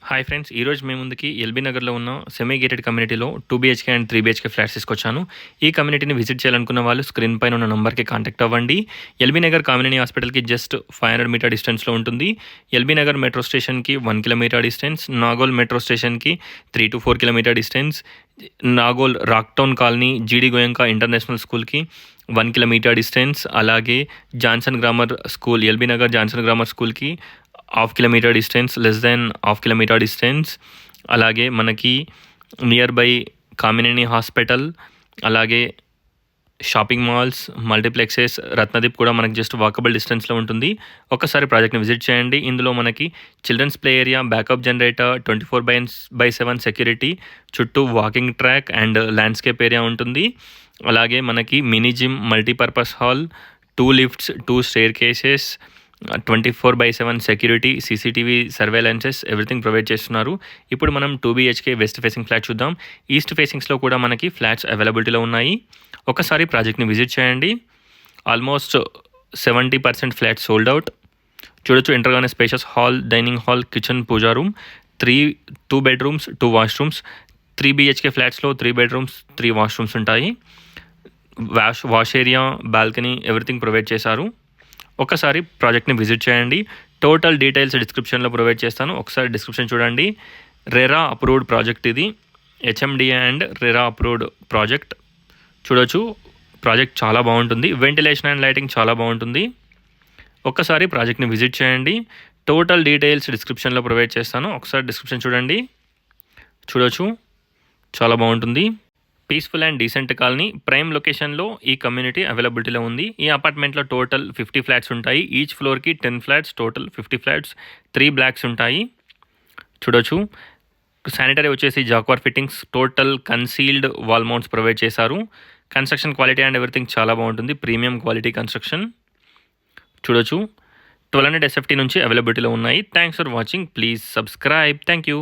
Hi friends, ఈరోజు మీ ముందుకి LB నగర్లో ఉన్న సెమీ గేటెడ్ కమ్యూనిటీలో 2 BHK అండ్ 3 BHK ఫ్లాట్స్ తీసుకొచ్చాను. ఈ కమ్యూనిటీని విజిట్ చేయాలనుకున్న వాళ్ళు స్క్రీన్ పైన ఉన్న నంబర్కి కాంటాక్ట్ అవ్వండి. ఎల్బీ నగర్ కమ్యూనిటీ హాస్పిటల్కి జస్ట్ 500 మీటర్ డిస్టెన్స్లో ఉంటుంది. ఎల్బీ నగర్ మెట్రో స్టేషన్కి 1 కిలోమీటర్ డిస్టెన్స్, నాగోల్ మెట్రో స్టేషన్కి 3 to 4 kilometre distance, Nagole Rocktown colony GD Goenka international స్కూల్కి 1 కిలోమీటర్ డిస్టెన్స్, అలాగే Johnson grammar school LB Nagar Johnson grammar స్కూల్కి 1/2 kilometre distance, less than 1/2 kilometre distance. అలాగే మనకి నియర్ బై కామినేని హాస్పిటల్, అలాగే షాపింగ్ మాల్స్, మల్టీప్లెక్సెస్, రత్నదీప్ కూడా మనకి జస్ట్ వాకబుల్ డిస్టెన్స్లో ఉంటుంది. ఒక్కసారి ప్రాజెక్ట్ని విజిట్ చేయండి. ఇందులో మనకి children's play area, backup generator, 24/7 security, చుట్టూ walking track and landscape area ఉంటుంది. అలాగే మనకి mini gym, multipurpose hall, 2 lifts, 2 staircases, 24/7 security, CCTV surveillances, everything provide చేస్తున్నారు. ఇప్పుడు మనం 2 BHK వెస్ట్ ఫేసింగ్ ఫ్లాట్ చూద్దాం. ఈస్ట్ ఫేసింగ్స్లో కూడా మనకి ఫ్లాట్స్ అవైలబిలిటీలో ఉన్నాయి. ఒకసారి ప్రాజెక్ట్ని విజిట్ చేయండి. Almost 70% flats sold out. చూడొచ్చు, ఎంటర్గానే spacious hall, dining hall, kitchen, pooja room, 2 bedrooms, 2 washrooms. 3 BHK ఫ్లాట్స్లో 3 బెడ్రూమ్స్, 3 వాష్రూమ్స్ ఉంటాయి. Wash area, balcony, everything provide చేశారు. ఒకసారి ప్రాజెక్ట్ని విజిట్ చేయండి. టోటల్ డీటెయిల్స్ డిస్క్రిప్షన్లో ప్రొవైడ్ చేస్తాను. ఒకసారి డిస్క్రిప్షన్ చూడండి. రెరా అప్రూవ్డ్ ప్రాజెక్ట్ ఇది. HMDA and RERA approved project. చూడొచ్చు, ప్రాజెక్ట్ చాలా బాగుంటుంది. వెంటిలేషన్ అండ్ లైటింగ్ చాలా బాగుంటుంది. ఒక్కసారి ప్రాజెక్ట్ని విజిట్ చేయండి. టోటల్ డీటెయిల్స్ డిస్క్రిప్షన్లో ప్రొవైడ్ చేస్తాను. ఒకసారి డిస్క్రిప్షన్ చూడండి. చూడొచ్చు, చాలా బాగుంటుంది. Peaceful and decent colony, prime లొకేషన్లో ఈ కమ్యూనిటీ అవైలబిలిటీలో ఉంది. ఈ అపార్ట్మెంట్లో టోటల్ 50 ఫ్లాట్స్ ఉంటాయి. ఈచ్ ఫ్లోర్కి 10 ఫ్లాట్స్, టోటల్ 50 ఫ్లాట్స్, 3 బ్లాక్స్ ఉంటాయి. చూడొచ్చు, శానిటరీ వచ్చేసి Jaquar fittings, total concealed wall mounts provide చేశారు. కన్స్ట్రక్షన్ క్వాలిటీ అండ్ ఎవ్రీథింగ్ చాలా బాగుంటుంది. Premium quality construction. చూడొచ్చు, 1200 SFT నుంచి అవైలబిలిటీలో ఉన్నాయి. Thanks for watching. Please subscribe. Thank you.